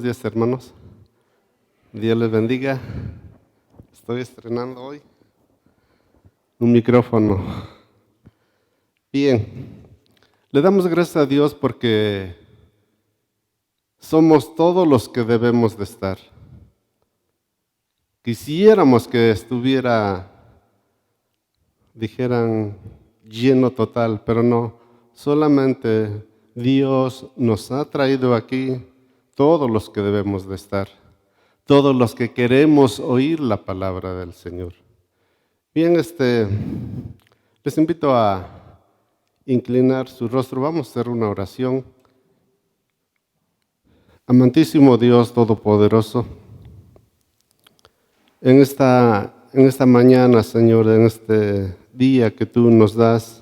Buenos días, hermanos. Dios les bendiga. Estoy estrenando hoy un micrófono. Bien, le damos gracias a Dios porque somos todos los que debemos de estar. Quisiéramos que estuviera, dijeran, lleno total, pero no, solamente Dios nos ha traído aquí todos los que debemos de estar, todos los que queremos oír la palabra del Señor. Bien, les invito a inclinar su rostro, vamos a hacer una oración. Amantísimo Dios Todopoderoso, en esta mañana, Señor, en este día que tú nos das,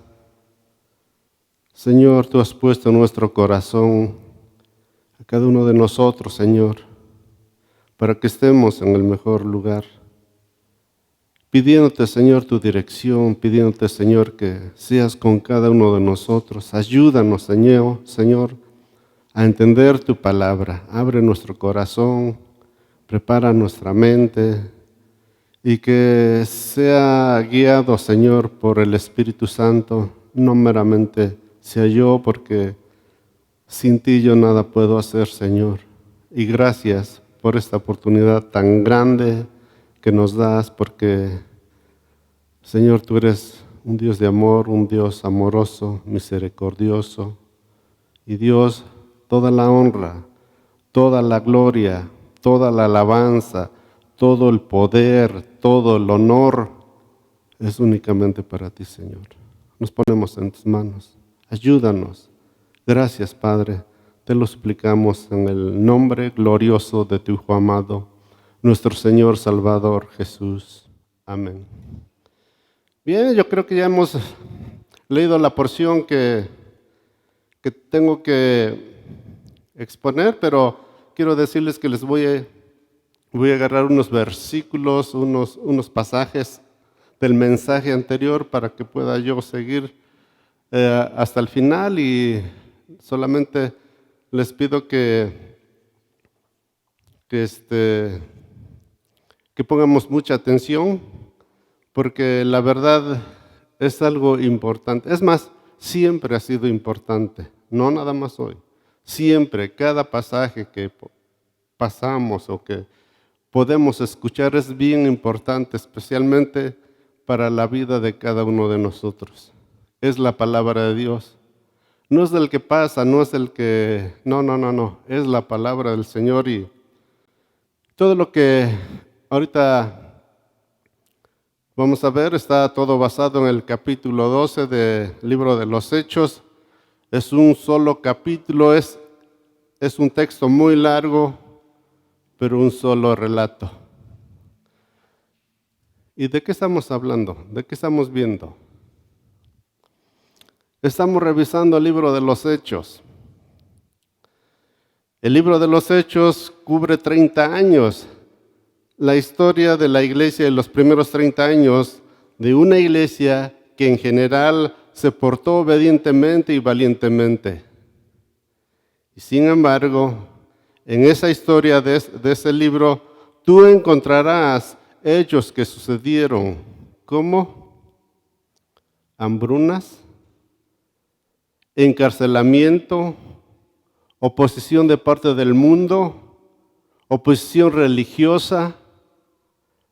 Señor, tú has puesto en nuestro corazón a cada uno de nosotros, Señor, para que estemos en el mejor lugar. Pidiéndote, Señor, tu dirección, pidiéndote, Señor, que seas con cada uno de nosotros. Ayúdanos, Señor, a entender tu palabra. Abre nuestro corazón, prepara nuestra mente y que sea guiado, Señor, por el Espíritu Santo, no meramente sea yo, porque sin ti yo nada puedo hacer, Señor. Y gracias por esta oportunidad tan grande que nos das, porque, Señor, tú eres un Dios de amor, un Dios amoroso, misericordioso. Y Dios, toda la honra, toda la gloria, toda la alabanza, todo el poder, todo el honor es únicamente para ti, Señor. Nos ponemos en tus manos. Ayúdanos. Gracias, Padre. Te lo suplicamos en el nombre glorioso de tu Hijo amado, nuestro Señor Salvador Jesús. Amén. Bien, yo creo que ya hemos leído la porción que tengo que exponer, pero quiero decirles que les voy a agarrar unos versículos, unos pasajes del mensaje anterior para que pueda yo seguir hasta el final, y solamente les pido que pongamos mucha atención, porque la verdad es algo importante. Es más, siempre ha sido importante, no nada más hoy. Siempre, cada pasaje que pasamos o que podemos escuchar es bien importante, especialmente para la vida de cada uno de nosotros. Es la palabra de Dios. No es del que pasa, no es del que... No. Es la palabra del Señor, y todo lo que ahorita vamos a ver está todo basado en el capítulo 12 del libro de los Hechos. Es un solo capítulo, es un texto muy largo, pero un solo relato. ¿Y de qué estamos hablando? ¿De qué estamos viendo? Estamos revisando el libro de los Hechos. El libro de los Hechos cubre 30 años, la historia de la iglesia de los primeros 30 años, de una iglesia que en general se portó obedientemente y valientemente. Y sin embargo, en esa historia de ese libro, tú encontrarás hechos que sucedieron, como hambrunas, encarcelamiento, oposición de parte del mundo, oposición religiosa,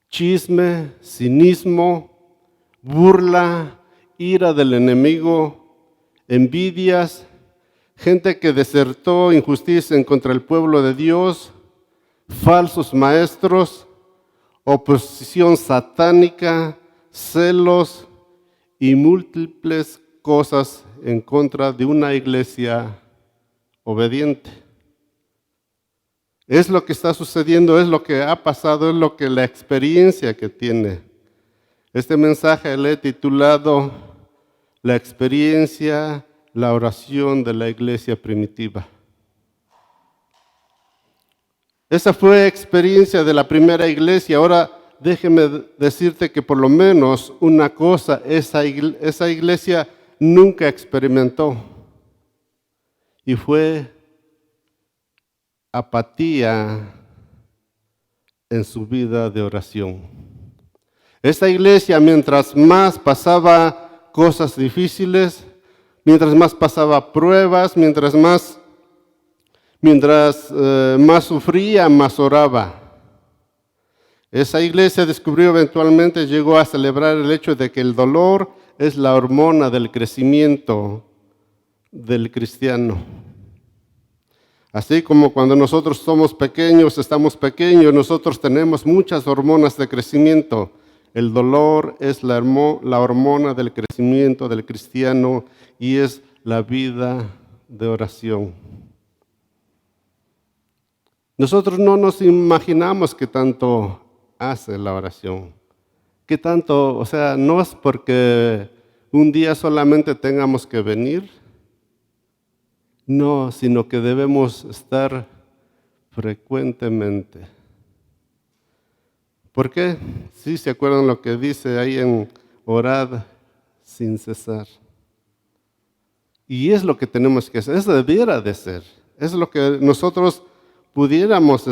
chisme, cinismo, burla, ira del enemigo, envidias, gente que desertó, injusticia en contra del pueblo de Dios, falsos maestros, oposición satánica, celos y múltiples cosas en contra de una iglesia obediente. Es lo que está sucediendo, es lo que ha pasado, es lo que la experiencia que tiene. Este mensaje le he titulado La experiencia, la oración de la iglesia primitiva. Esa fue experiencia de la primera iglesia. Ahora déjeme decirte que por lo menos una cosa esa iglesia nunca experimentó, y fue apatía en su vida de oración. Esta iglesia, mientras más pasaba cosas difíciles, mientras más pasaba pruebas, mientras más sufría, más oraba. Esa iglesia descubrió eventualmente, llegó a celebrar el hecho de que el dolor es la hormona del crecimiento del cristiano. Así como cuando nosotros somos pequeños, estamos pequeños, nosotros tenemos muchas hormonas de crecimiento. El dolor es la hormona del crecimiento del cristiano y es la vida de oración. Nosotros no nos imaginamos qué tanto hace la oración. Qué tanto, o sea, no es porque un día solamente tengamos que venir, no, sino que debemos estar frecuentemente. ¿Por qué? Sí, ¿se acuerdan lo que dice ahí en orad sin cesar? Y es lo que tenemos que hacer, eso debiera de ser, es lo que nosotros pudiéramos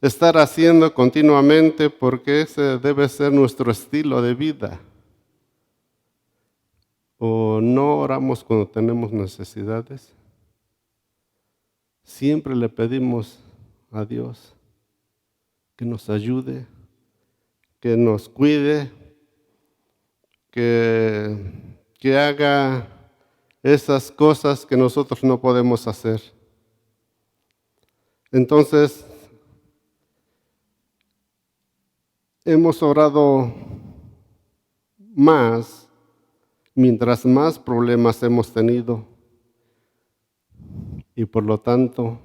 estar haciendo continuamente, porque ese debe ser nuestro estilo de vida. ¿O no oramos cuando tenemos necesidades? Siempre le pedimos a Dios que nos ayude, que nos cuide, que haga esas cosas que nosotros no podemos hacer. Entonces, hemos orado más mientras más problemas hemos tenido y por lo tanto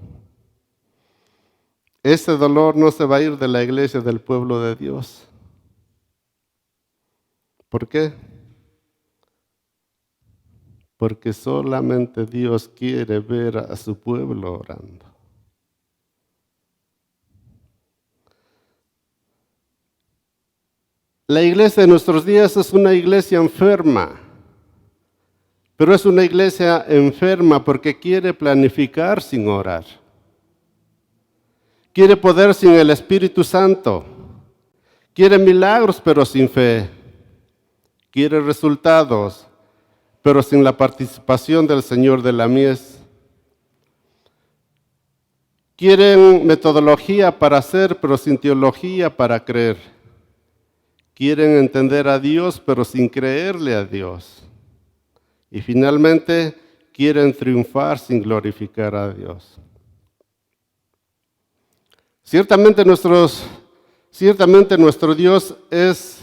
ese dolor no se va a ir de la iglesia, del pueblo de Dios. ¿Por qué? Porque solamente Dios quiere ver a su pueblo orando. La iglesia de nuestros días es una iglesia enferma, pero es una iglesia enferma porque quiere planificar sin orar. Quiere poder sin el Espíritu Santo. Quiere milagros pero sin fe. Quiere resultados pero sin la participación del Señor de la mies. Quieren metodología para hacer pero sin teología para creer. Quieren entender a Dios, pero sin creerle a Dios. Y finalmente, quieren triunfar sin glorificar a Dios. Ciertamente nuestro Dios es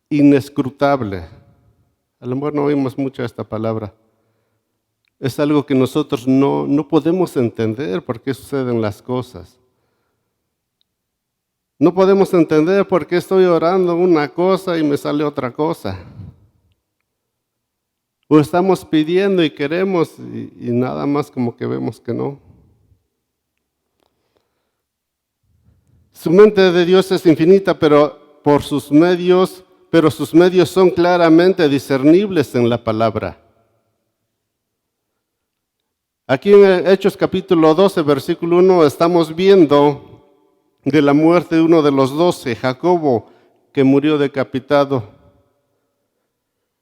inescrutable. A lo mejor no oímos mucho esta palabra. Es algo que nosotros no podemos entender por qué suceden las cosas. No podemos entender por qué estoy orando una cosa y me sale otra cosa. O estamos pidiendo y queremos y nada más como que vemos que no. Su mente de Dios es infinita, pero sus medios son claramente discernibles en la palabra. Aquí en Hechos capítulo 12, versículo 1, estamos viendo de la muerte de uno de los 12, Jacobo, que murió decapitado.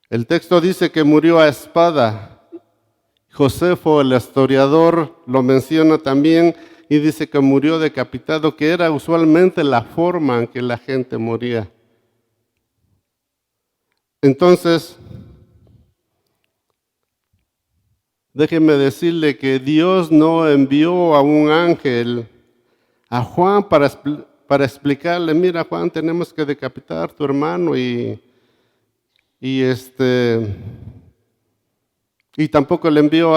El texto dice que murió a espada. Josefo, el historiador, lo menciona también y dice que murió decapitado, que era usualmente la forma en que la gente moría. Entonces, déjeme decirle que Dios no envió a un ángel a Juan para explicarle, mira Juan, tenemos que decapitar a tu hermano y tampoco le envió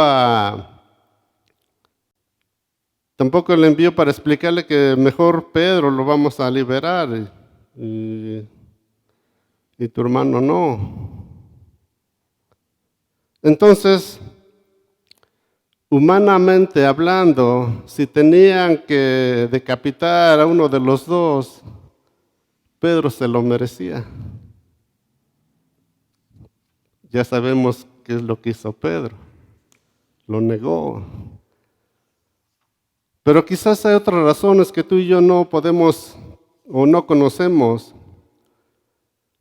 para explicarle que mejor Pedro lo vamos a liberar y tu hermano no. Entonces, humanamente hablando, si tenían que decapitar a uno de los dos, Pedro se lo merecía. Ya sabemos qué es lo que hizo Pedro. lo negó. Pero quizás hay otras razones que tú y yo no podemos o no conocemos.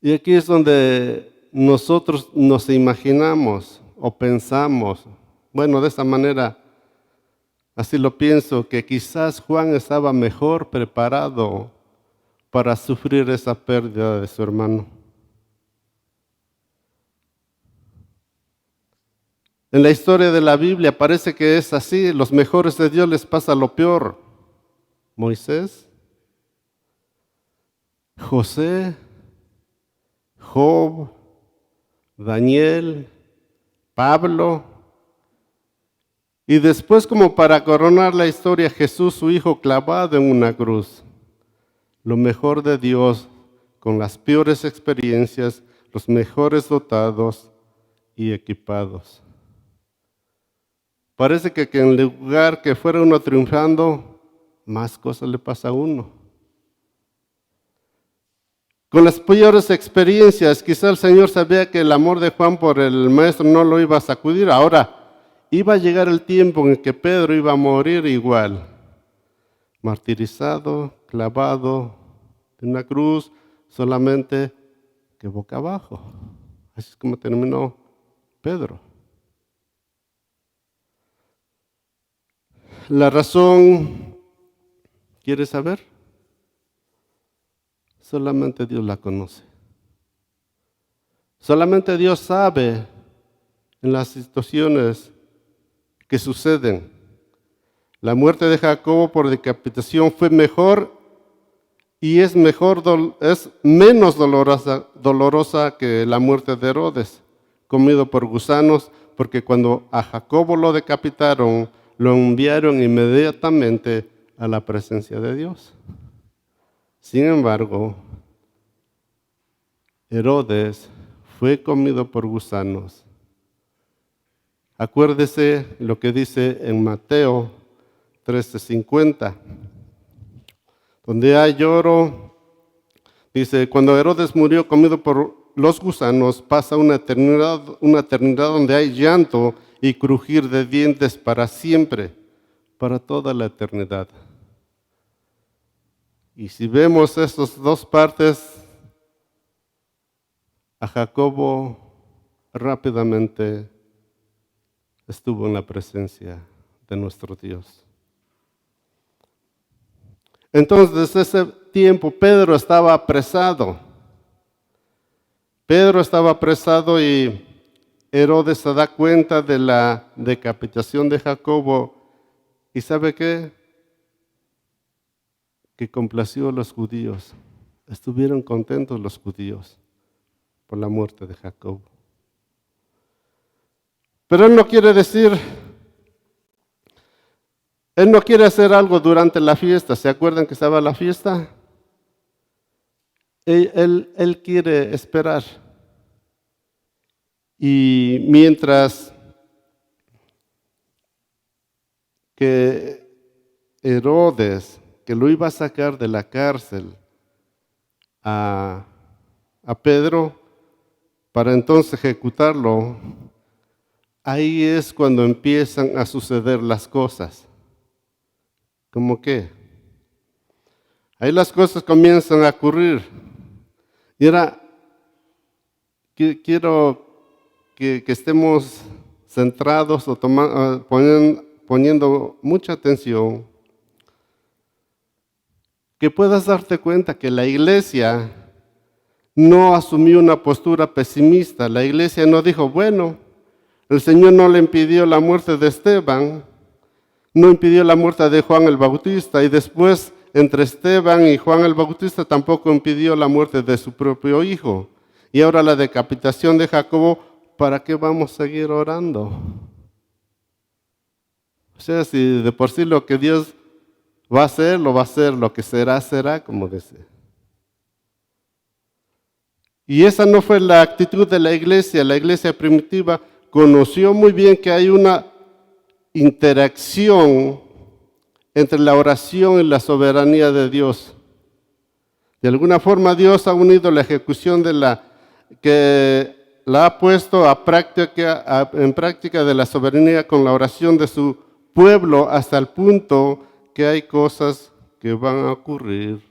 Y aquí es donde nosotros nos imaginamos o pensamos, bueno, de esta manera, así lo pienso, que quizás Juan estaba mejor preparado para sufrir esa pérdida de su hermano. En la historia de la Biblia parece que es así, los mejores de Dios les pasa lo peor. Moisés, José, Job, Daniel, Pablo, y después, como para coronar la historia, Jesús, su hijo, clavado en una cruz. Lo mejor de Dios, con las peores experiencias, los mejores dotados y equipados. Parece que en lugar que fuera uno triunfando, más cosas le pasa a uno. Con las peores experiencias, quizá el Señor sabía que el amor de Juan por el maestro no lo iba a sacudir. Ahora, iba a llegar el tiempo en que Pedro iba a morir igual, martirizado, clavado en una cruz, solamente que boca abajo. Así es como terminó Pedro. La razón, ¿quieres saber? Solamente Dios la conoce. Solamente Dios sabe en las situaciones que suceden. La muerte de Jacobo por decapitación fue mejor y es menos dolorosa que la muerte de Herodes, comido por gusanos, porque cuando a Jacobo lo decapitaron, lo enviaron inmediatamente a la presencia de Dios. Sin embargo, Herodes fue comido por gusanos. Acuérdese lo que dice en Mateo 13:50, donde hay lloro. Dice, cuando Herodes murió comido por los gusanos, pasa una eternidad donde hay llanto y crujir de dientes para siempre, para toda la eternidad. Y si vemos estas dos partes, a Jacobo rápidamente estuvo en la presencia de nuestro Dios. Entonces, desde ese tiempo, Pedro estaba apresado. Y Herodes se da cuenta de la decapitación de Jacobo. ¿Y sabe qué? Que complació a los judíos. Estuvieron contentos los judíos por la muerte de Jacobo. Pero él no quiere hacer algo durante la fiesta. ¿Se acuerdan que estaba la fiesta? Él quiere esperar. Y mientras que Herodes, que lo iba a sacar de la cárcel a Pedro, para entonces ejecutarlo, ahí es cuando empiezan a suceder las cosas. ¿Cómo qué? Ahí las cosas comienzan a ocurrir. Y ahora quiero que estemos centrados o poniendo mucha atención, que puedas darte cuenta que la iglesia no asumió una postura pesimista. La iglesia no dijo, bueno, el Señor no le impidió la muerte de Esteban, no impidió la muerte de Juan el Bautista, y después entre Esteban y Juan el Bautista tampoco impidió la muerte de su propio hijo. Y ahora la decapitación de Jacobo, ¿para qué vamos a seguir orando? O sea, si de por sí lo que Dios va a hacer, lo va a hacer, lo que será, será, como dice. Y esa no fue la actitud de la iglesia. La iglesia primitiva conoció muy bien que hay una interacción entre la oración y la soberanía de Dios. De alguna forma Dios ha unido la ejecución de la la ha puesto en práctica de la soberanía con la oración de su pueblo hasta el punto que hay cosas que van a ocurrir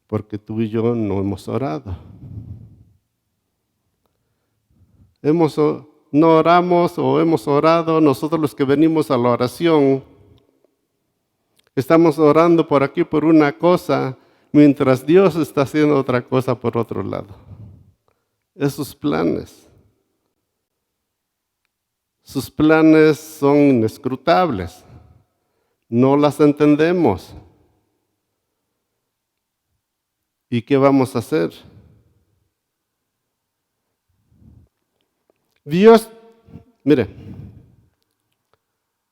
porque tú y yo no hemos orado. No oramos o hemos orado, nosotros los que venimos a la oración, estamos orando por aquí por una cosa, mientras Dios está haciendo otra cosa por otro lado. Esos planes. Sus planes son inescrutables. No las entendemos. ¿Y qué vamos a hacer? Dios, mire,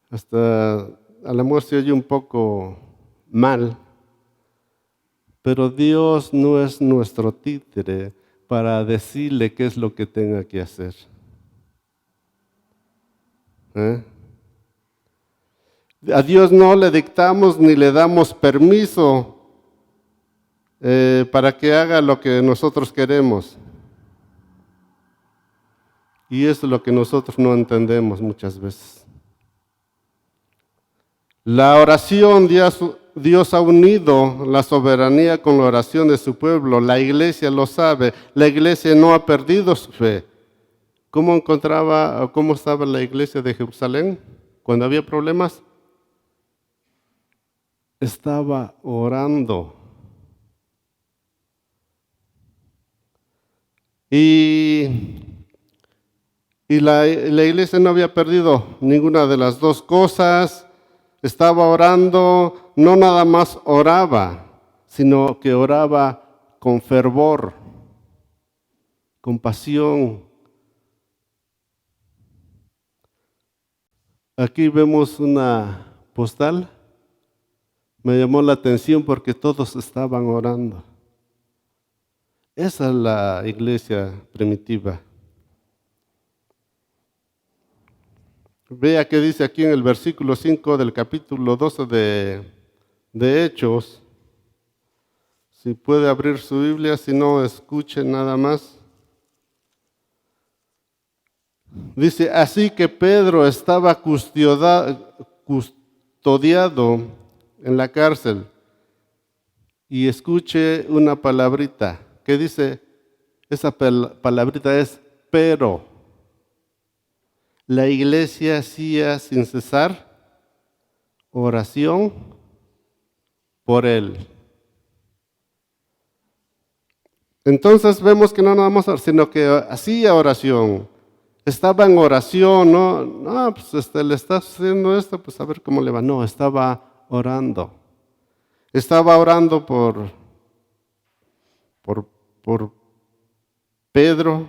hasta a lo mejor se oye un poco mal, pero Dios no es nuestro títere para decirle qué es lo que tenga que hacer. A Dios no le dictamos ni le damos permiso para que haga lo que nosotros queremos. Y eso es lo que nosotros no entendemos muchas veces. La oración, Dios ha unido la soberanía con la oración de su pueblo. La iglesia lo sabe. La iglesia no ha perdido su fe. ¿Cómo estaba la iglesia de Jerusalén cuando había problemas? Estaba orando. Y la iglesia no había perdido ninguna de las dos cosas. Estaba orando, no nada más oraba, sino que oraba con fervor, con pasión. Aquí vemos una postal. Me llamó la atención porque todos estaban orando. Esa es la iglesia primitiva. Vea que dice aquí en el versículo 5 del capítulo 12 de Hechos. Si puede abrir su Biblia, si no, escuche nada más. Dice, así que Pedro estaba custodiado en la cárcel. Y escuche una palabrita. ¿Qué dice? Esa palabrita es pero. La iglesia hacía sin cesar oración por él. Entonces vemos que no nada más, sino que hacía oración. Estaba en oración, no, pues le está haciendo esto, pues a ver cómo le va. No, estaba orando. Estaba orando por Pedro,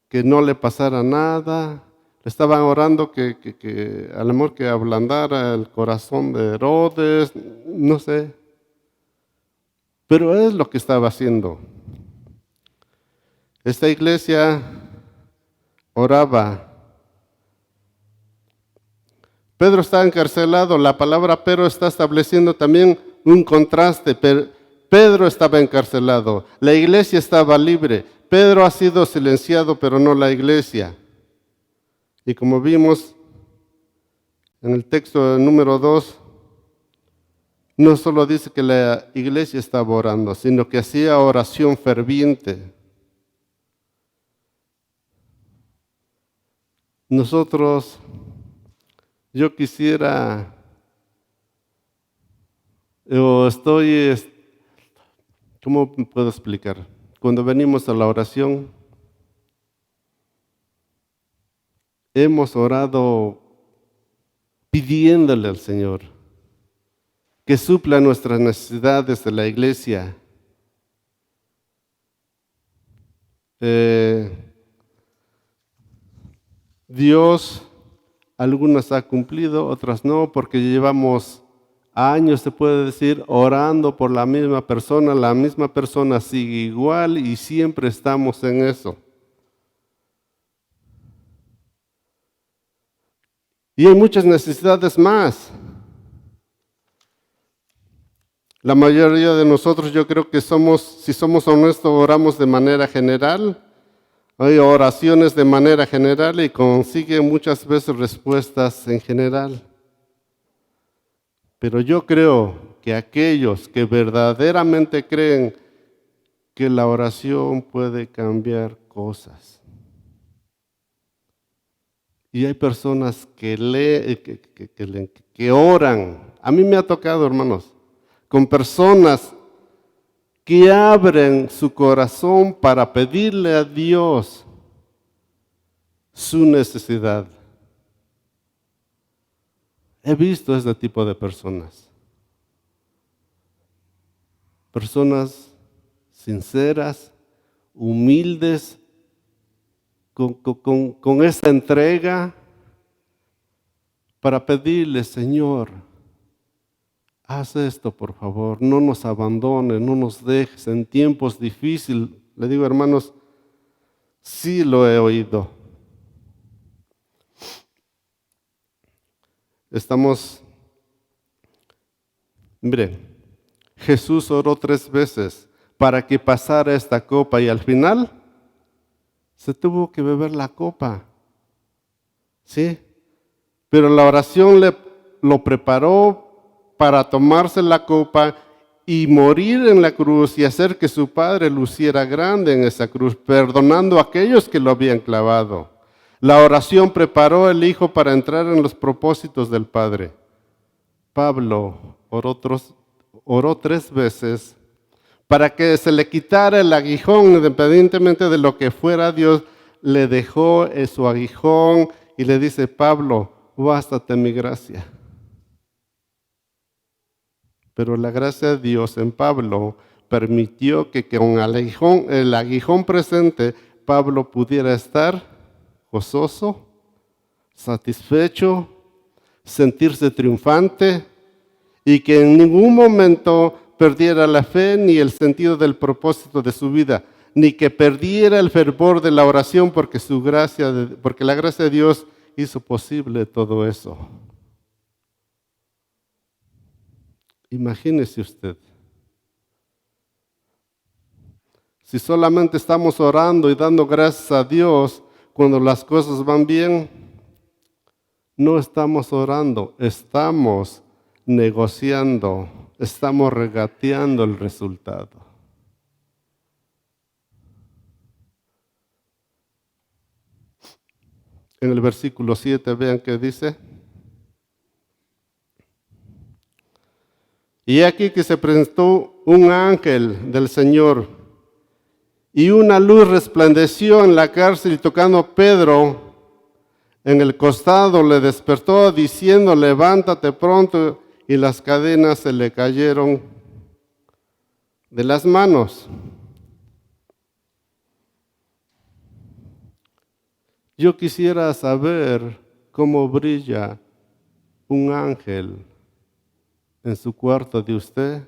que no le pasara nada. Le estaban orando que al amor que ablandara el corazón de Herodes, no sé. Pero es lo que estaba haciendo. Esta iglesia oraba. Pedro está encarcelado. La palabra Pedro está estableciendo también un contraste. Pedro estaba encarcelado. La iglesia estaba libre. Pedro ha sido silenciado, pero no la iglesia. Y como vimos en el texto número 2, no solo dice que la iglesia estaba orando, sino que hacía oración ferviente. Yo quisiera, ¿cómo puedo explicar? Cuando venimos a la oración, hemos orado pidiéndole al Señor que supla nuestras necesidades de la iglesia. Dios, algunas ha cumplido, otras no, porque llevamos años, se puede decir, orando por la misma persona sigue igual y siempre estamos en eso. Y hay muchas necesidades más. La mayoría de nosotros, yo creo que si somos honestos, oramos de manera general, Hay oraciones de manera general y consigue muchas veces respuestas en general. Pero yo creo que aquellos que verdaderamente creen que la oración puede cambiar cosas. Y hay personas que que oran. A mí me ha tocado, hermanos, con personas que abren su corazón para pedirle a Dios su necesidad. He visto este tipo de personas. Personas sinceras, humildes, con esa entrega para pedirle, Señor, haz esto por favor, no nos abandones, no nos dejes en tiempos difíciles. Le digo, hermanos, sí lo he oído. Mire, Jesús oró 3 veces para que pasara esta copa y al final se tuvo que beber la copa. ¿Sí? Pero la oración lo preparó para tomarse la copa y morir en la cruz y hacer que su Padre luciera grande en esa cruz, perdonando a aquellos que lo habían clavado. La oración preparó al Hijo para entrar en los propósitos del Padre. Pablo oró 3 veces para que se le quitara el aguijón, independientemente de lo que fuera. Dios le dejó su aguijón y le dice, Pablo, bástate mi gracia. Pero la gracia de Dios en Pablo permitió que con el aguijón presente, Pablo pudiera estar gozoso, satisfecho, sentirse triunfante y que en ningún momento perdiera la fe ni el sentido del propósito de su vida, ni que perdiera el fervor de la oración porque la gracia de Dios hizo posible todo eso. Imagínese usted, si solamente estamos orando y dando gracias a Dios cuando las cosas van bien, no estamos orando, estamos negociando, estamos regateando el resultado. En el versículo 7, vean qué dice. Y aquí que se presentó un ángel del Señor y una luz resplandeció en la cárcel y tocando a Pedro en el costado le despertó diciendo, levántate pronto, y las cadenas se le cayeron de las manos. Yo quisiera saber cómo brilla un ángel en su cuarto de usted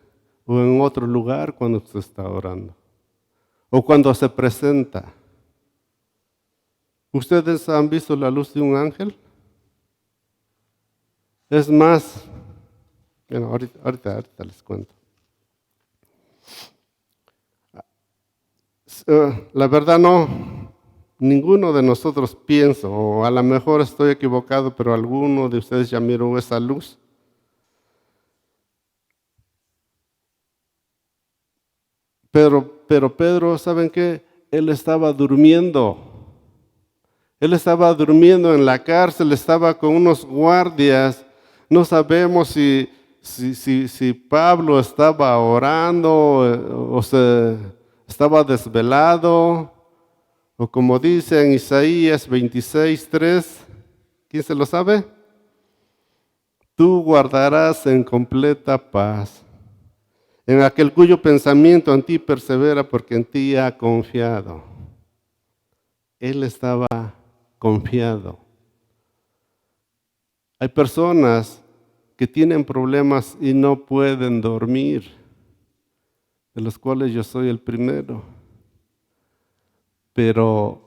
o en otro lugar cuando usted está orando o cuando se presenta. ¿Ustedes han visto la luz de un ángel? Es más, bueno, ahorita les cuento. La verdad no, ninguno de nosotros piensa, o a lo mejor estoy equivocado, pero alguno de ustedes ya miró esa luz. Pero Pedro, ¿saben qué? Él estaba durmiendo. Él estaba durmiendo en la cárcel, estaba con unos guardias. No sabemos si Pablo estaba orando o se estaba desvelado, o como dice en Isaías 26:3, ¿quién se lo sabe? Tú guardarás en completa paz en aquel cuyo pensamiento en ti persevera porque en ti ha confiado. Él estaba confiado. Hay personas que tienen problemas y no pueden dormir, de los cuales yo soy el primero. Pero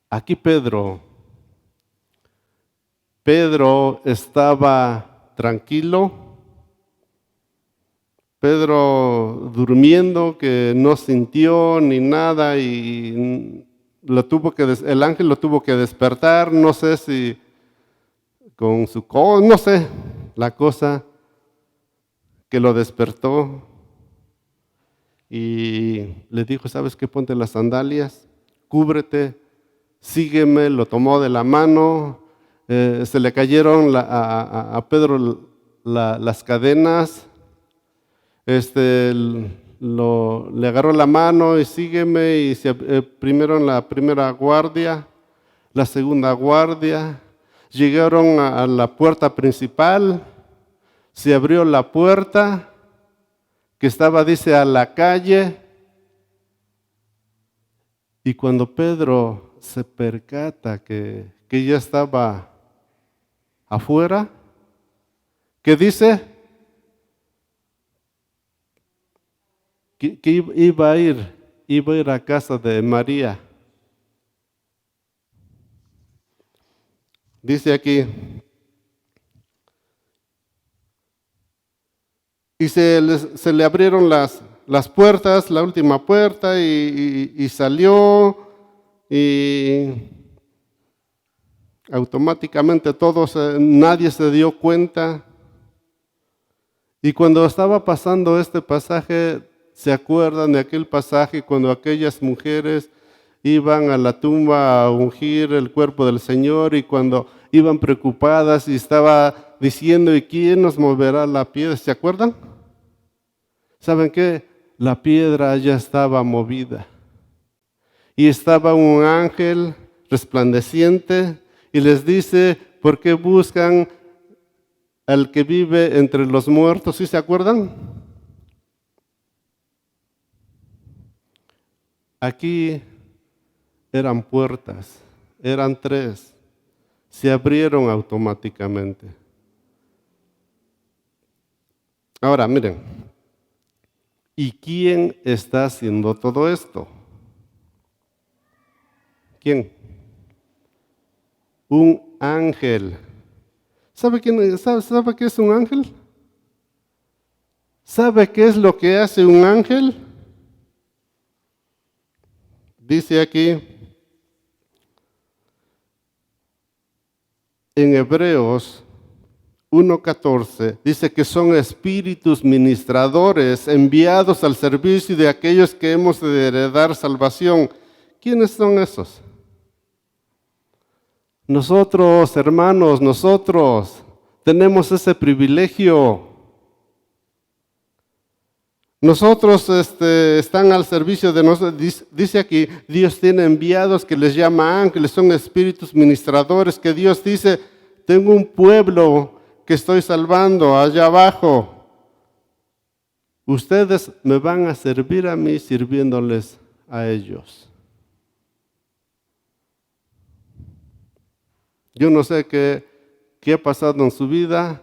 aquí Pedro estaba tranquilo, Pedro durmiendo, que no sintió ni nada y el ángel lo tuvo que despertar, no sé si con su no sé, la cosa que lo despertó y le dijo, ¿sabes qué? Ponte las sandalias, cúbrete, sígueme, lo tomó de la mano, se le cayeron a Pedro las cadenas, le agarró la mano y sígueme, y primero en la primera guardia, la segunda guardia, llegaron a la puerta principal, se abrió la puerta que estaba, dice, a la calle, y cuando Pedro se percata que ya estaba afuera, ¿qué dice? Que iba a ir a casa de María. Dice aquí, y se le abrieron las puertas, la última puerta, y salió, y automáticamente nadie se dio cuenta. Y cuando estaba pasando este pasaje, ¿se acuerdan de aquel pasaje cuando aquellas mujeres iban a la tumba a ungir el cuerpo del Señor, y cuando iban preocupadas y estaba diciendo, ¿y quién nos moverá la piedra? ¿Se acuerdan? ¿Saben qué? La piedra ya estaba movida. Y estaba un ángel resplandeciente y les dice, ¿por qué buscan al que vive entre los muertos? ¿Sí se acuerdan? Aquí eran puertas, eran 3, se abrieron automáticamente. Ahora, miren, ¿y quién está haciendo todo esto? ¿Quién? Un ángel. ¿Sabe qué es un ángel? ¿Sabe qué es lo que hace un ángel? Dice aquí en Hebreos 1:14, dice que son espíritus ministradores enviados al servicio de aquellos que hemos de heredar salvación. ¿Quiénes son esos? Nosotros, hermanos, nosotros tenemos ese privilegio. Nosotros están al servicio de nosotros. Dice aquí, Dios tiene enviados que les llama ángeles, son espíritus ministradores, que Dios dice, tengo un pueblo que estoy salvando allá abajo. Ustedes me van a servir a mí sirviéndoles a ellos. Yo no sé qué ha pasado en su vida,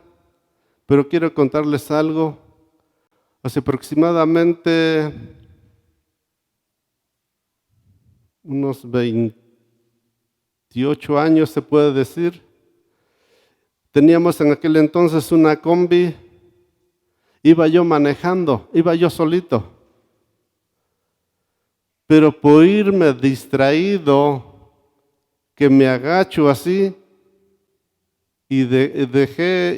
pero quiero contarles algo. Hace aproximadamente unos 28 años, se puede decir, teníamos en aquel entonces una combi, iba yo manejando, iba yo solito, pero por irme distraído, que me agacho así, y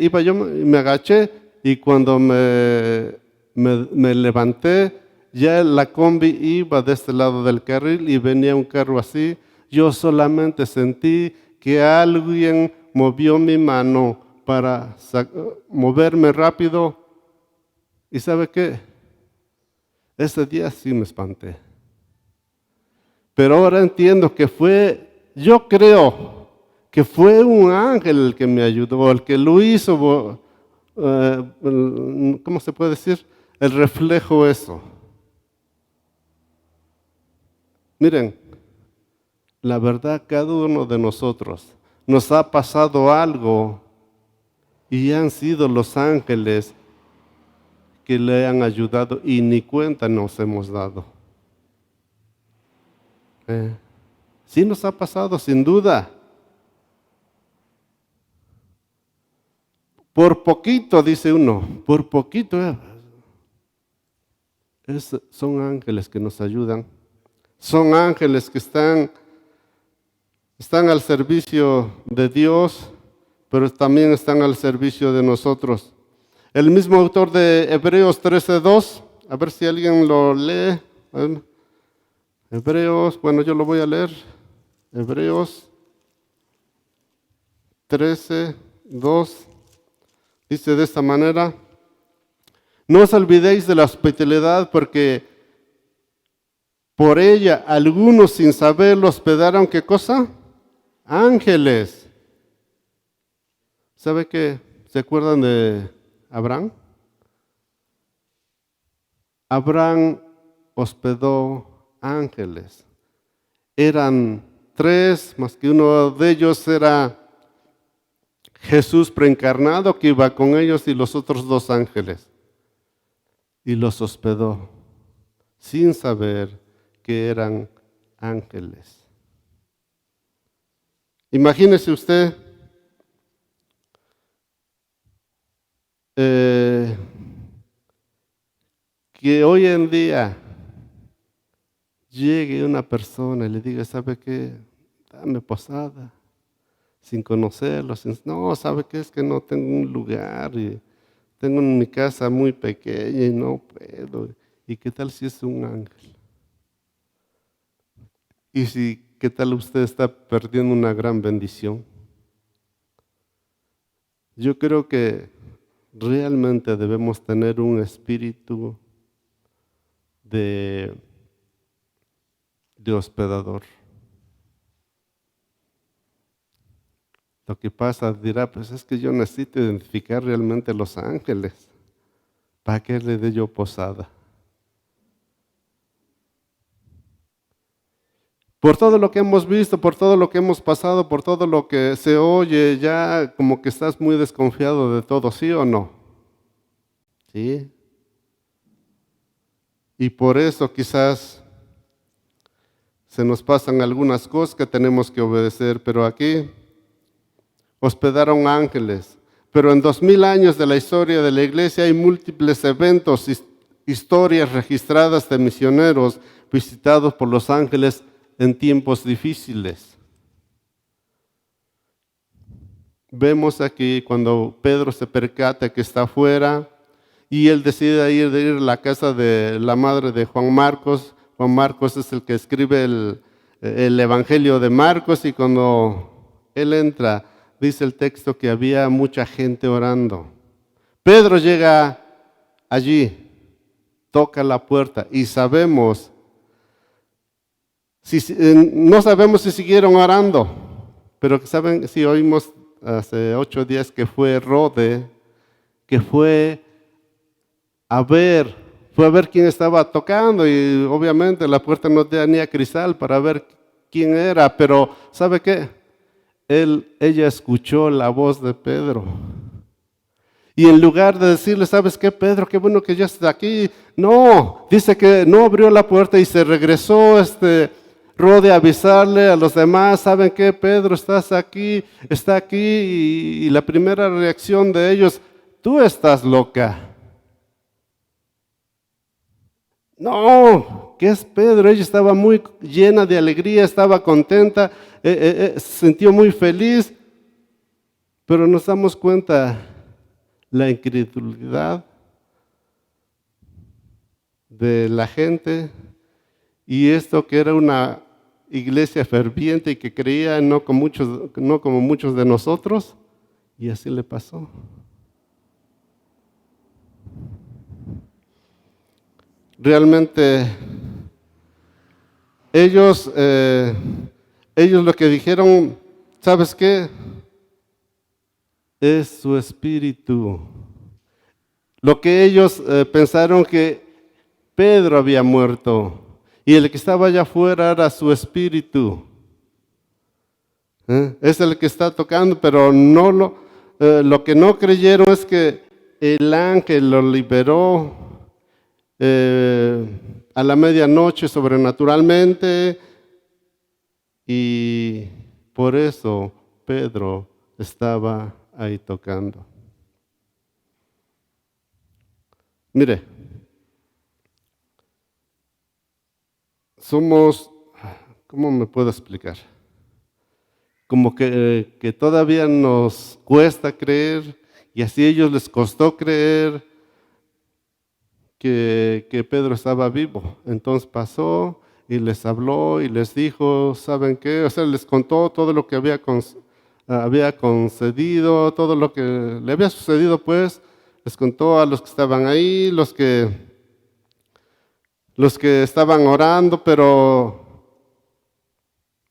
iba yo, me agaché, y cuando me levanté, ya la combi iba de este lado del carril y venía un carro así. Yo solamente sentí que alguien movió mi mano para moverme rápido. ¿Y sabe qué? Ese día sí me espanté. Pero ahora entiendo que yo creo que fue un ángel el que me ayudó, el que lo hizo, ¿cómo se puede decir? El reflejo eso. Miren, la verdad, cada uno de nosotros nos ha pasado algo y han sido los ángeles que le han ayudado y ni cuenta nos hemos dado. Sí nos ha pasado, sin duda. Por poquito, dice uno, por poquito. Son ángeles que nos ayudan. Son ángeles que están Están al servicio de Dios, pero también están al servicio de nosotros. El mismo autor de Hebreos 13:2, a ver si alguien lo lee. Hebreos, bueno, yo lo voy a leer. Hebreos 13:2 dice de esta manera: no os olvidéis de la hospitalidad, porque por ella algunos sin saberlo hospedaron, ¿qué cosa? Ángeles. ¿Sabe qué? ¿Se acuerdan de Abraham? Abraham hospedó ángeles. Eran tres, más que uno de ellos era Jesús preencarnado, que iba con ellos, y los otros dos ángeles. Y los hospedó sin saber que eran ángeles. Imagínese usted que hoy en día llegue una persona y le diga, ¿sabe qué? Dame posada, sin conocerlo. No, ¿sabe qué? Es que no tengo un lugar y tengo mi casa muy pequeña y no puedo. ¿Y qué tal si es un ángel? ¿Y si qué tal usted está perdiendo una gran bendición? Yo creo que realmente debemos tener un espíritu de hospedador. Lo que pasa, dirá, pues es que yo necesito identificar realmente los ángeles. ¿Para qué le dé yo posada? Por todo lo que hemos visto, por todo lo que hemos pasado, por todo lo que se oye, ya como que estás muy desconfiado de todo, ¿sí o no? Sí. Y por eso quizás se nos pasan algunas cosas que tenemos que obedecer, pero aquí hospedaron ángeles. Pero en 2000 años de la historia de la iglesia hay múltiples eventos, historias registradas de misioneros visitados por los ángeles en tiempos difíciles. Vemos aquí cuando Pedro se percata que está afuera y él decide ir a la casa de la madre de Juan Marcos. Juan Marcos es el que escribe el Evangelio de Marcos, y cuando él entra, dice el texto que había mucha gente orando. Pedro llega allí, toca la puerta y no sabemos si siguieron orando, pero saben, si oímos hace 8 días que fue Rode, que fue a ver quién estaba tocando, y obviamente la puerta no tenía cristal para ver quién era, pero ¿sabe qué? Ella escuchó la voz de Pedro. Y en lugar de decirle, ¿sabes qué, Pedro? Qué bueno que ya estás aquí. No, dice que no abrió la puerta y se regresó Rode a avisarle a los demás, ¿saben qué? Pedro, está aquí. Y la primera reacción de ellos, tú estás loca. No, ¿qué es Pedro? Ella estaba muy llena de alegría, estaba contenta, se sintió muy feliz, pero nos damos cuenta la incredulidad de la gente, y esto que era una iglesia ferviente y que creía no como muchos de nosotros, y así le pasó. Realmente ellos lo que dijeron, ¿sabes qué? Es su espíritu. Lo que ellos pensaron que Pedro había muerto y el que estaba allá afuera era su espíritu. Es el que está tocando, pero no lo que no creyeron es que el ángel lo liberó a la medianoche sobrenaturalmente, y por eso Pedro estaba ahí tocando. Mire, ¿cómo me puedo explicar? como que todavía nos cuesta creer, y así a ellos les costó creer que Pedro estaba vivo. Entonces pasó y les habló y les dijo, ¿saben qué? O sea, les contó todo lo que había concedido, todo lo que le había sucedido, pues, les contó a los que estaban ahí, los que estaban orando, pero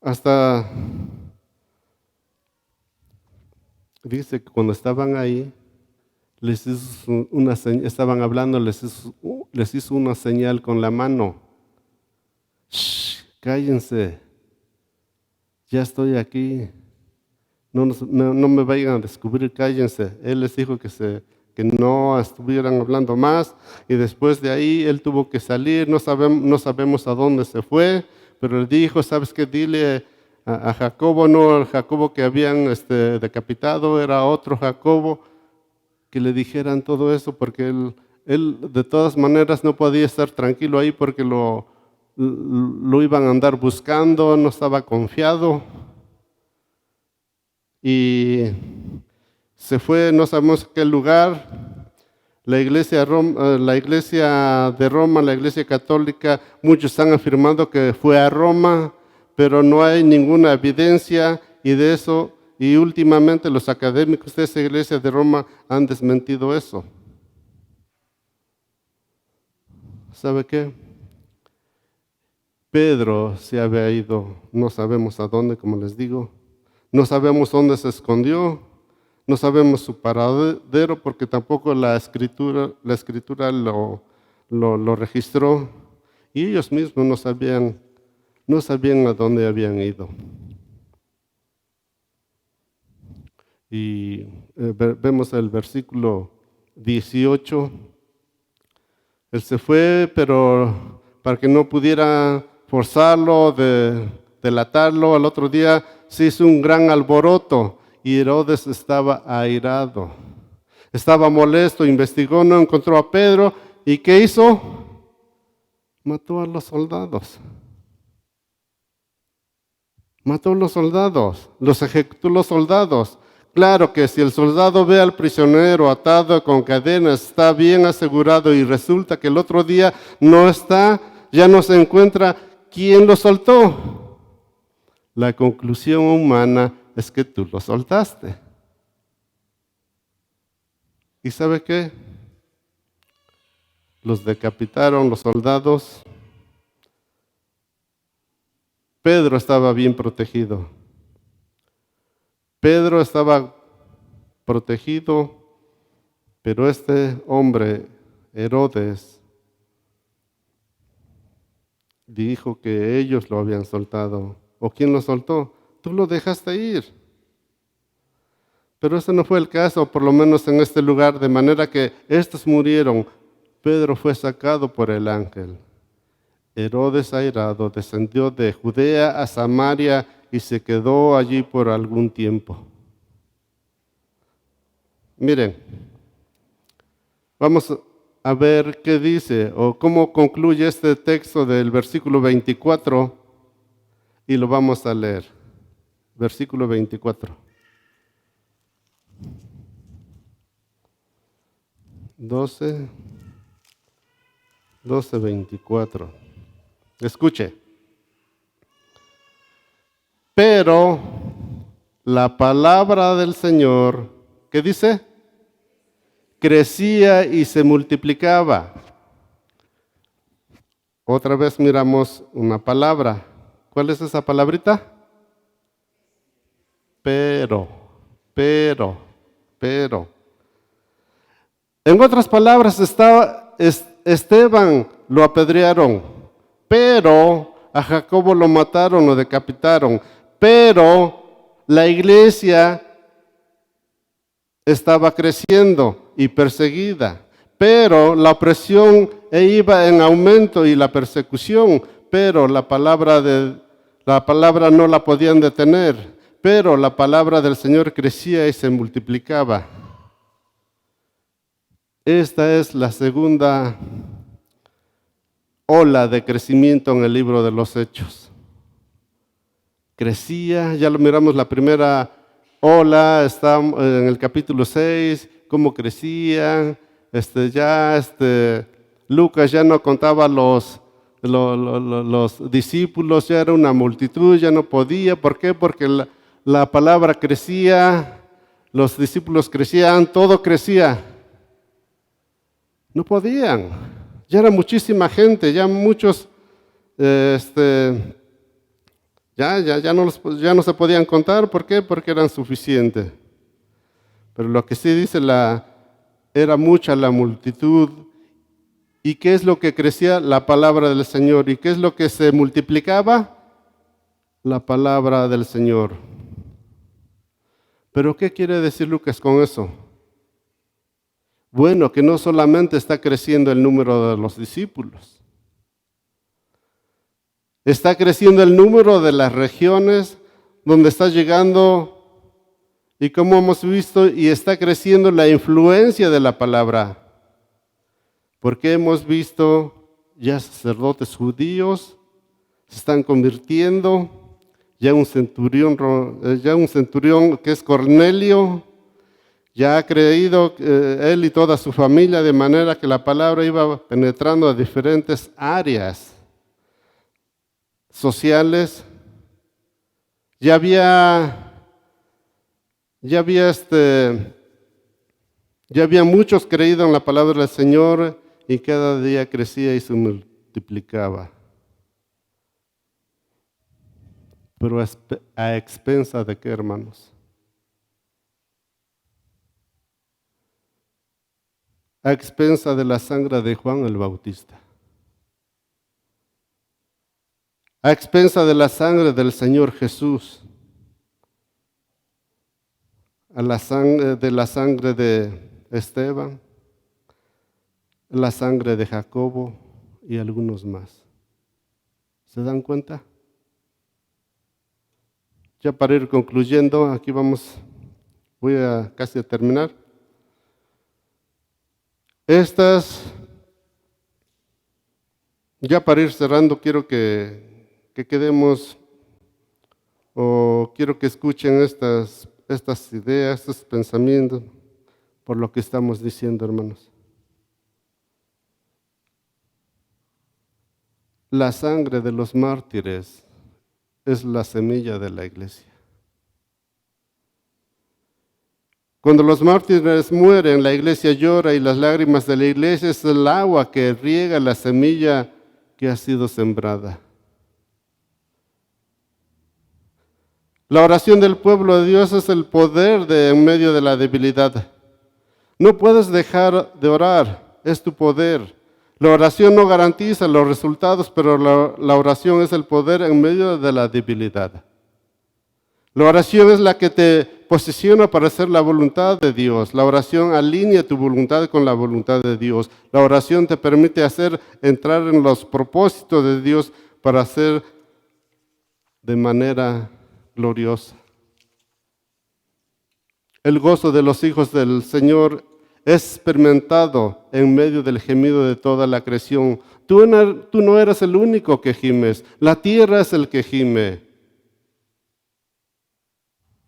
hasta dice que cuando estaban ahí, les hizo una señal, estaban hablando, les hizo una señal con la mano. Shh, cállense, ya estoy aquí. No me vayan a descubrir, cállense. Él les dijo que no estuvieran hablando más, y después de ahí él tuvo que salir. No sabemos a dónde se fue, pero él dijo, ¿sabes qué? Dile a Jacobo, no el Jacobo que habían decapitado, era otro Jacobo, que le dijeran todo eso, porque él de todas maneras no podía estar tranquilo ahí, porque lo iban a andar buscando, no estaba confiado. Y se fue, no sabemos qué lugar. La iglesia de Roma, la iglesia católica, muchos están afirmando que fue a Roma, pero no hay ninguna evidencia y de eso, y últimamente los académicos de esa iglesia de Roma han desmentido eso. ¿Sabe qué? Pedro se había ido, no sabemos a dónde, como les digo, no sabemos dónde se escondió, no sabemos su paradero, porque tampoco la escritura lo registró, y ellos mismos no sabían a dónde habían ido. Y vemos el versículo 18. Él se fue, pero para que no pudiera forzarlo, delatarlo, al otro día se hizo un gran alboroto y Herodes estaba airado. Estaba molesto, investigó, no encontró a Pedro. ¿Y qué hizo? Mató a los soldados. Mató a los soldados, los ejecutó los soldados. Claro que si el soldado ve al prisionero atado con cadenas, está bien asegurado, y resulta que el otro día no está, ya no se encuentra, ¿quién lo soltó? La conclusión humana es que tú lo soltaste. ¿Y sabe qué? Los decapitaron los soldados. Pedro estaba bien protegido. Pedro estaba protegido, pero este hombre, Herodes, dijo que ellos lo habían soltado. ¿O quién lo soltó? Tú lo dejaste ir. Pero ese no fue el caso, por lo menos en este lugar, de manera que estos murieron. Pedro fue sacado por el ángel. Herodes, airado, descendió de Judea a Samaria y se quedó allí por algún tiempo. Miren, vamos a ver qué dice o cómo concluye este texto del versículo 24, y lo vamos a leer. Versículo 24. 12:24. Escuche. Pero la palabra del Señor, ¿qué dice? Crecía y se multiplicaba. Otra vez miramos una palabra. ¿Cuál es esa palabrita? Pero. En otras palabras, Esteban lo apedrearon, pero a Jacobo lo mataron, lo decapitaron, pero la iglesia estaba creciendo y perseguida, pero la opresión iba en aumento y la persecución, pero la palabra no la podían detener, pero la palabra del Señor crecía y se multiplicaba. Esta es la segunda ola de crecimiento en el libro de los Hechos. Crecía, ya lo miramos la primera ola, está en el capítulo 6, cómo crecían. Lucas ya no contaba los discípulos, ya era una multitud, ya no podía. ¿Por qué? Porque la palabra crecía, los discípulos crecían, todo crecía. No podían, ya era muchísima gente, ya muchos, ya no se podían contar. ¿Por qué? Porque eran suficientes. Pero lo que sí dice, era mucha la multitud. ¿Y qué es lo que crecía? La palabra del Señor. ¿Y qué es lo que se multiplicaba? La palabra del Señor. ¿Pero qué quiere decir Lucas con eso? Bueno, que no solamente está creciendo el número de los discípulos, está creciendo el número de las regiones donde está llegando, y como hemos visto, y está creciendo la influencia de la palabra. Porque hemos visto ya sacerdotes judíos se están convirtiendo, ya un centurión que es Cornelio, ya ha creído él y toda su familia, de manera que la palabra iba penetrando a diferentes áreas sociales. Ya había muchos creído en la palabra del Señor, y cada día crecía y se multiplicaba. Pero a expensa de qué, hermanos? A expensa de la sangre de Juan el Bautista. A expensa de la sangre del Señor Jesús. De la sangre de Esteban, la sangre de Jacobo y algunos más. ¿Se dan cuenta? Ya para ir concluyendo, aquí voy a casi terminar. Ya para ir cerrando, quiero que quedemos, o quiero que escuchen estas ideas, estos pensamientos, por lo que estamos diciendo, hermanos. La sangre de los mártires es la semilla de la iglesia. Cuando los mártires mueren, la iglesia llora, y las lágrimas de la iglesia es el agua que riega la semilla que ha sido sembrada. La oración del pueblo de Dios es el poder en medio de la debilidad. No puedes dejar de orar, es tu poder. La oración no garantiza los resultados, pero la oración es el poder en medio de la debilidad. La oración es la que te posiciona para hacer la voluntad de Dios. La oración alinea tu voluntad con la voluntad de Dios. La oración te permite entrar en los propósitos de Dios para hacer de manera gloriosa. El gozo de los hijos del Señor es experimentado en medio del gemido de toda la creación. Tú no eres el único que gimes, la tierra es el que gime.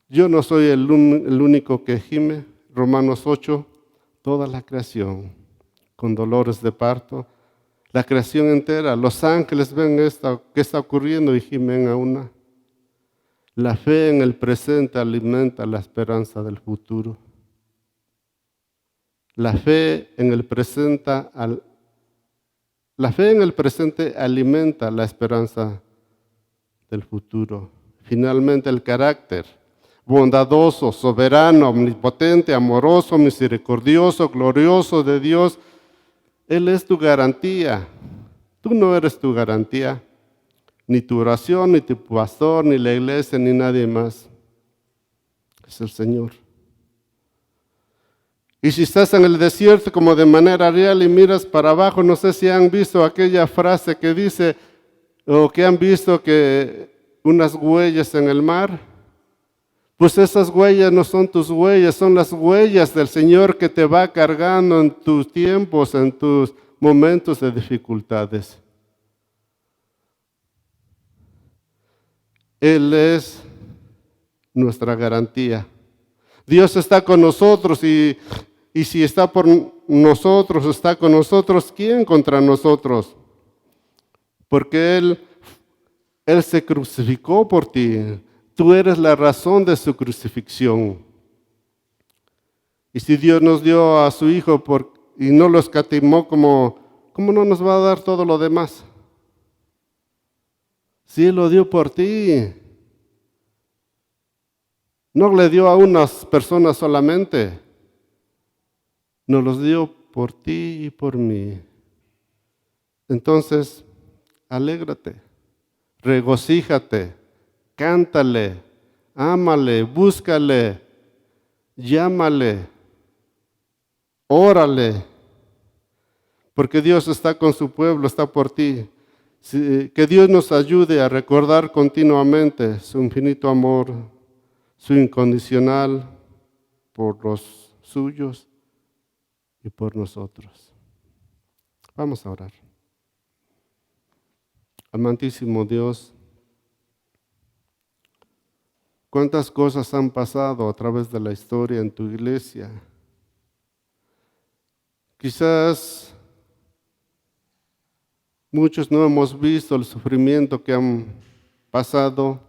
Yo no soy el único que gime. Romanos 8, toda la creación con dolores de parto, la creación entera, los ángeles ven qué está ocurriendo y gimen a una. La fe en el presente alimenta la esperanza del futuro. La fe en el presente alimenta la esperanza del futuro. Finalmente, el carácter bondadoso, soberano, omnipotente, amoroso, misericordioso, glorioso de Dios, Él es tu garantía. Tú no eres tu garantía, ni tu oración, ni tu pastor, ni la iglesia, ni nadie más. Es el Señor. Y si estás en el desierto como de manera real y miras para abajo, no sé si han visto aquella frase que dice, o que han visto que unas huellas en el mar. Pues esas huellas no son tus huellas, son las huellas del Señor que te va cargando en tus tiempos, en tus momentos de dificultades. Él es nuestra garantía. Dios está con nosotros y si está por nosotros, está con nosotros, ¿quién contra nosotros? Porque Él se crucificó por ti. Tú eres la razón de su crucifixión. Y si Dios nos dio a su Hijo y no lo escatimó, ¿cómo no nos va a dar todo lo demás? Si Él lo dio por ti. No le dio a unas personas solamente. Nos los dio por ti y por mí. Entonces, alégrate, regocíjate, cántale, ámale, búscale, llámale, órale, porque Dios está con su pueblo, está por ti. Que Dios nos ayude a recordar continuamente su infinito amor, su incondicional por los suyos y por nosotros. Vamos a orar. Amantísimo Dios, cuántas cosas han pasado a través de la historia en tu iglesia. Quizás muchos no hemos visto el sufrimiento que han pasado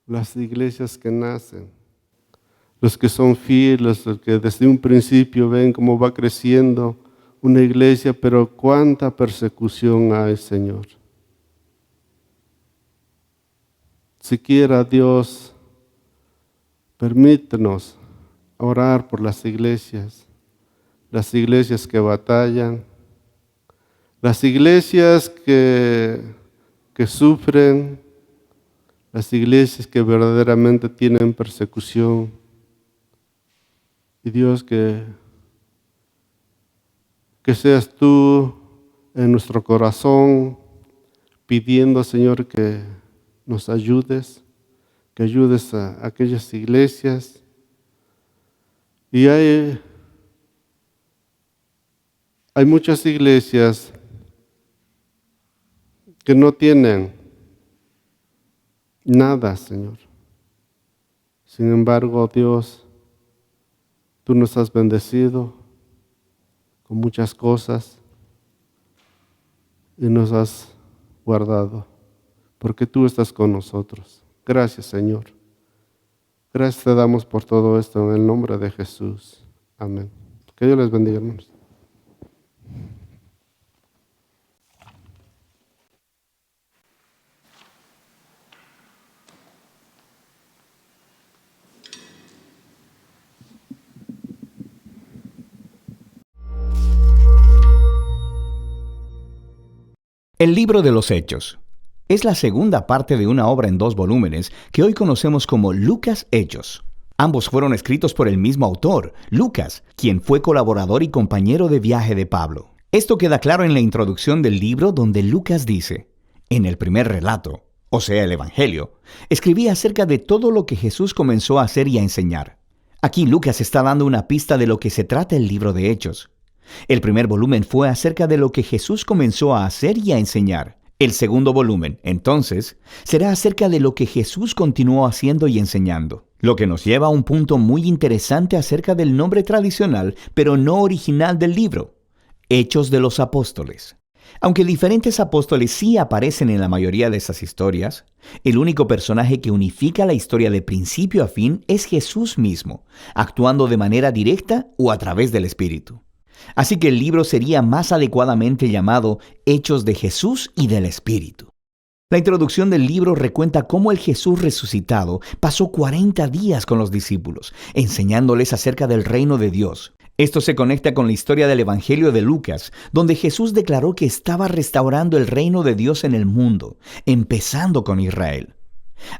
las iglesias que nacen, los que son fieles, los que desde un principio ven cómo va creciendo una iglesia, pero cuánta persecución hay, Señor. Siquiera, Dios, permítenos orar por las iglesias que batallan, las iglesias que sufren, las iglesias que verdaderamente tienen persecución. Y Dios, que seas tú en nuestro corazón pidiendo, Señor, que nos ayudes, que ayudes a aquellas iglesias. Y hay muchas iglesias que no tienen nada, Señor. Sin embargo, Dios, tú nos has bendecido con muchas cosas y nos has guardado, porque tú estás con nosotros. Gracias, Señor. Gracias te damos por todo esto en el nombre de Jesús. Amén. Que Dios les bendiga, hermanos. El libro de los Hechos es la segunda parte de una obra en 2 volúmenes que hoy conocemos como Lucas Hechos. Ambos fueron escritos por el mismo autor, Lucas, quien fue colaborador y compañero de viaje de Pablo. Esto queda claro en la introducción del libro, donde Lucas dice: en el primer relato, o sea el Evangelio, escribí acerca de todo lo que Jesús comenzó a hacer y a enseñar. Aquí Lucas está dando una pista de lo que se trata el libro de Hechos. El primer volumen fue acerca de lo que Jesús comenzó a hacer y a enseñar. El segundo volumen, entonces, será acerca de lo que Jesús continuó haciendo y enseñando. Lo que nos lleva a un punto muy interesante acerca del nombre tradicional, pero no original del libro: Hechos de los Apóstoles. Aunque diferentes apóstoles sí aparecen en la mayoría de esas historias, el único personaje que unifica la historia de principio a fin es Jesús mismo, actuando de manera directa o a través del Espíritu. Así que el libro sería más adecuadamente llamado Hechos de Jesús y del Espíritu. La introducción del libro recuenta cómo el Jesús resucitado pasó 40 días con los discípulos, enseñándoles acerca del reino de Dios. Esto se conecta con la historia del Evangelio de Lucas, donde Jesús declaró que estaba restaurando el reino de Dios en el mundo, empezando con Israel.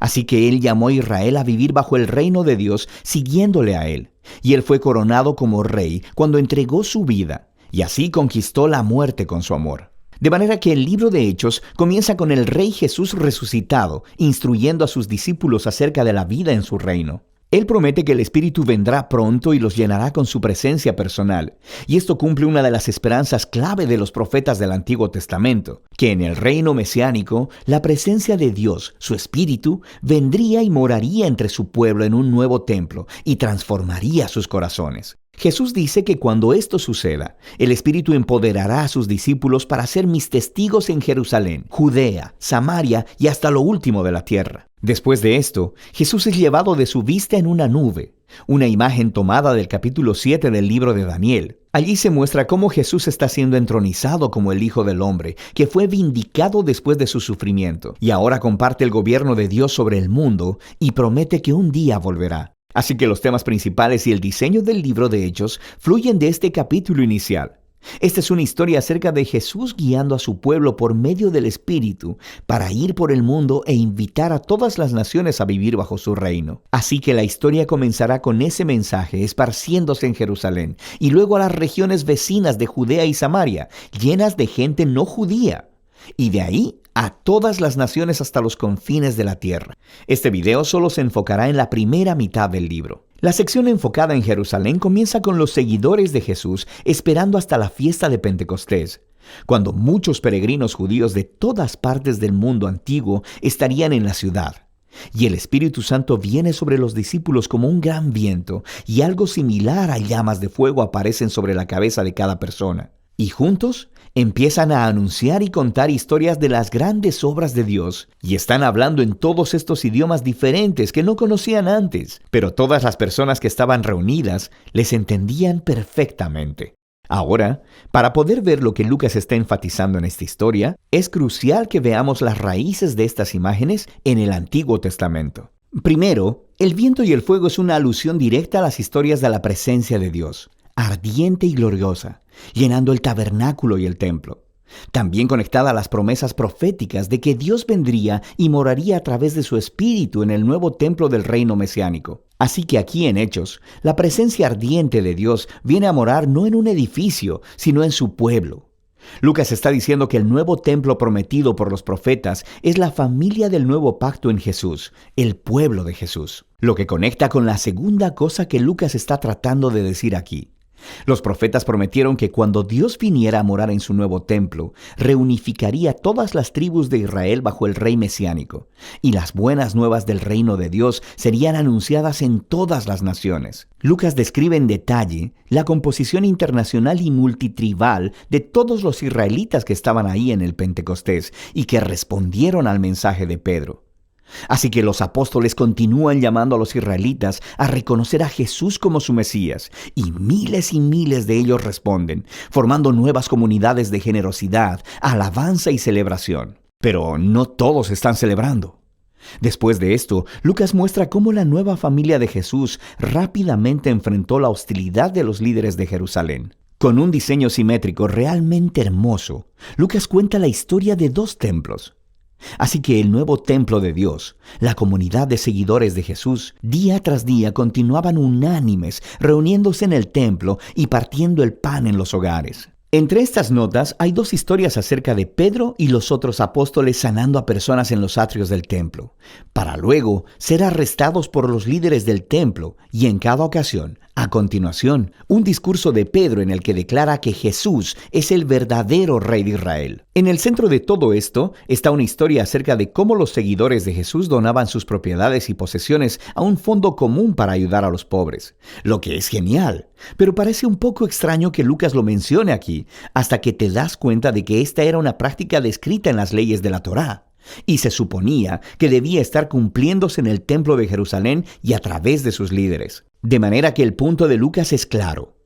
Así que Él llamó a Israel a vivir bajo el reino de Dios, siguiéndole a Él. Y Él fue coronado como rey cuando entregó su vida, y así conquistó la muerte con su amor. De manera que el libro de Hechos comienza con el Rey Jesús resucitado, instruyendo a sus discípulos acerca de la vida en su reino. Él promete que el Espíritu vendrá pronto y los llenará con su presencia personal. Y esto cumple una de las esperanzas clave de los profetas del Antiguo Testamento, que en el reino mesiánico, la presencia de Dios, su Espíritu, vendría y moraría entre su pueblo en un nuevo templo y transformaría sus corazones. Jesús dice que cuando esto suceda, el Espíritu empoderará a sus discípulos para ser mis testigos en Jerusalén, Judea, Samaria y hasta lo último de la tierra. Después de esto, Jesús es llevado de su vista en una nube, una imagen tomada del capítulo 7 del libro de Daniel. Allí se muestra cómo Jesús está siendo entronizado como el Hijo del Hombre, que fue vindicado después de su sufrimiento, y ahora comparte el gobierno de Dios sobre el mundo y promete que un día volverá. Así que los temas principales y el diseño del libro de Hechos fluyen de este capítulo inicial. Esta es una historia acerca de Jesús guiando a su pueblo por medio del Espíritu para ir por el mundo e invitar a todas las naciones a vivir bajo su reino. Así que la historia comenzará con ese mensaje esparciéndose en Jerusalén y luego a las regiones vecinas de Judea y Samaria, llenas de gente no judía. Y de ahí a todas las naciones hasta los confines de la tierra. Este video solo se enfocará en la primera mitad del libro. La sección enfocada en Jerusalén comienza con los seguidores de Jesús esperando hasta la fiesta de Pentecostés, cuando muchos peregrinos judíos de todas partes del mundo antiguo estarían en la ciudad. Y el Espíritu Santo viene sobre los discípulos como un gran viento, y algo similar a llamas de fuego aparecen sobre la cabeza de cada persona. Y juntos empiezan a anunciar y contar historias de las grandes obras de Dios, y están hablando en todos estos idiomas diferentes que no conocían antes, pero todas las personas que estaban reunidas les entendían perfectamente. Ahora, para poder ver lo que Lucas está enfatizando en esta historia, es crucial que veamos las raíces de estas imágenes en el Antiguo Testamento. Primero, el viento y el fuego es una alusión directa a las historias de la presencia de Dios, ardiente y gloriosa, llenando el tabernáculo y el templo. También conectada a las promesas proféticas de que Dios vendría y moraría a través de su Espíritu en el nuevo templo del reino mesiánico. Así que aquí en Hechos, la presencia ardiente de Dios viene a morar no en un edificio, sino en su pueblo. Lucas está diciendo que el nuevo templo prometido por los profetas es la familia del nuevo pacto en Jesús, el pueblo de Jesús. Lo que conecta con la segunda cosa que Lucas está tratando de decir aquí. Los profetas prometieron que cuando Dios viniera a morar en su nuevo templo, reunificaría todas las tribus de Israel bajo el rey mesiánico, y las buenas nuevas del reino de Dios serían anunciadas en todas las naciones. Lucas describe en detalle la composición internacional y multitribal de todos los israelitas que estaban ahí en el Pentecostés y que respondieron al mensaje de Pedro. Así que los apóstoles continúan llamando a los israelitas a reconocer a Jesús como su Mesías, y miles de ellos responden, formando nuevas comunidades de generosidad, alabanza y celebración. Pero no todos están celebrando. Después de esto, Lucas muestra cómo la nueva familia de Jesús rápidamente enfrentó la hostilidad de los líderes de Jerusalén. Con un diseño simétrico realmente hermoso, Lucas cuenta la historia de dos templos. Así que el nuevo templo de Dios, la comunidad de seguidores de Jesús, día tras día continuaban unánimes, reuniéndose en el templo y partiendo el pan en los hogares. Entre estas notas hay dos historias acerca de Pedro y los otros apóstoles sanando a personas en los atrios del templo, para luego ser arrestados por los líderes del templo y en cada ocasión, a continuación, un discurso de Pedro en el que declara que Jesús es el verdadero Rey de Israel. En el centro de todo esto está una historia acerca de cómo los seguidores de Jesús donaban sus propiedades y posesiones a un fondo común para ayudar a los pobres, lo que es genial. Pero parece un poco extraño que Lucas lo mencione aquí, hasta que te das cuenta de que esta era una práctica descrita en las leyes de la Torá, y se suponía que debía estar cumpliéndose en el templo de Jerusalén y a través de sus líderes. De manera que el punto de Lucas es claro.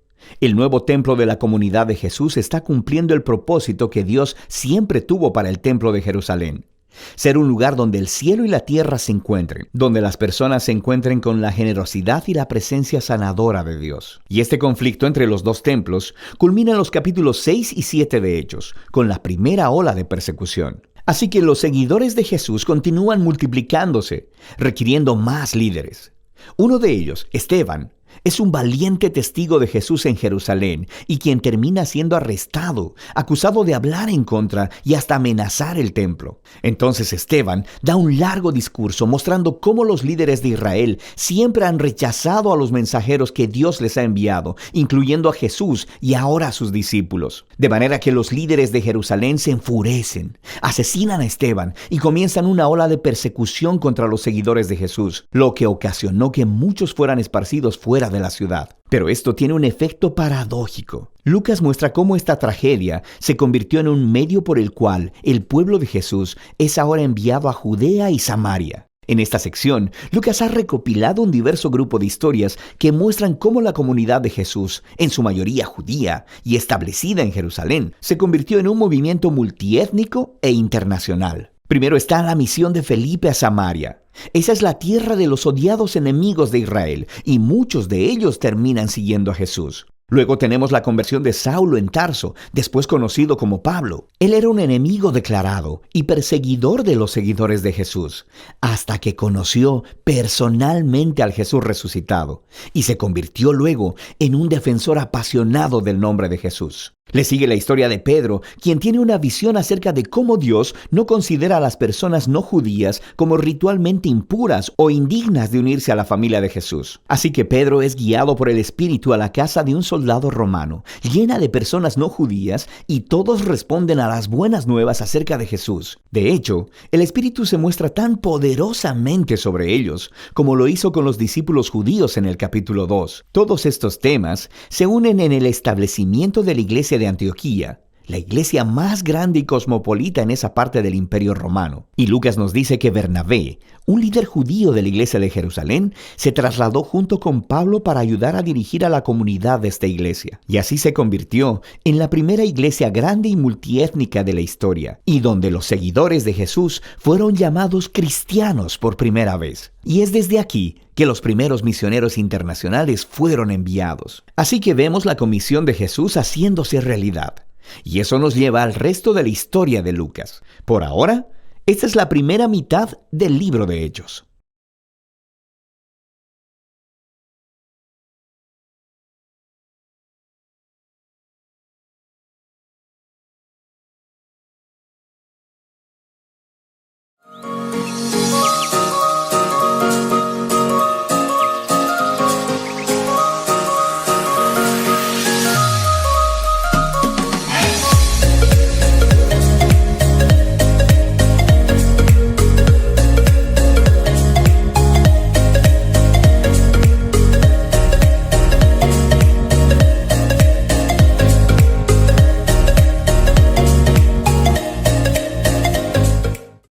El nuevo templo de la comunidad de Jesús está cumpliendo el propósito que Dios siempre tuvo para el templo de Jerusalén. Ser un lugar donde el cielo y la tierra se encuentren, donde las personas se encuentren con la generosidad y la presencia sanadora de Dios. Y este conflicto entre los dos templos culmina en los capítulos 6 y 7 de Hechos, con la primera ola de persecución. Así que los seguidores de Jesús continúan multiplicándose, requiriendo más líderes. Uno de ellos, Esteban, Es un valiente testigo de Jesús en Jerusalén y quien termina siendo arrestado, acusado de hablar en contra y hasta amenazar el templo. Entonces Esteban da un largo discurso mostrando cómo los líderes de Israel siempre han rechazado a los mensajeros que Dios les ha enviado, incluyendo a Jesús y ahora a sus discípulos. De manera que los líderes de Jerusalén se enfurecen, asesinan a Esteban y comienzan una ola de persecución contra los seguidores de Jesús, lo que ocasionó que muchos fueran esparcidos fuera de la ciudad. Pero esto tiene un efecto paradójico. Lucas muestra cómo esta tragedia se convirtió en un medio por el cual el pueblo de Jesús es ahora enviado a Judea y Samaria. En esta sección, Lucas ha recopilado un diverso grupo de historias que muestran cómo la comunidad de Jesús, en su mayoría judía y establecida en Jerusalén, se convirtió en un movimiento multiétnico e internacional. Primero está la misión de Felipe a Samaria. Esa es la tierra de los odiados enemigos de Israel, y muchos de ellos terminan siguiendo a Jesús. Luego tenemos la conversión de Saulo en Tarso, después conocido como Pablo. Él era un enemigo declarado y perseguidor de los seguidores de Jesús, hasta que conoció personalmente al Jesús resucitado y se convirtió luego en un defensor apasionado del nombre de Jesús. Le sigue la historia de Pedro, quien tiene una visión acerca de cómo Dios no considera a las personas no judías como ritualmente impuras o indignas de unirse a la familia de Jesús. Así que Pedro es guiado por el Espíritu a la casa de un soldado romano, llena de personas no judías, y todos responden a las buenas nuevas acerca de Jesús. De hecho, el Espíritu se muestra tan poderosamente sobre ellos, como lo hizo con los discípulos judíos en el capítulo 2. Todos estos temas se unen en el establecimiento de la iglesia de Antioquía, la iglesia más grande y cosmopolita en esa parte del Imperio Romano. Y Lucas nos dice que Bernabé, un líder judío de la iglesia de Jerusalén, se trasladó junto con Pablo para ayudar a dirigir a la comunidad de esta iglesia. Y así se convirtió en la primera iglesia grande y multiétnica de la historia, y donde los seguidores de Jesús fueron llamados cristianos por primera vez. Y es desde aquí que los primeros misioneros internacionales fueron enviados. Así que vemos la comisión de Jesús haciéndose realidad. Y eso nos lleva al resto de la historia de Lucas. Por ahora, esta es la primera mitad del libro de Hechos.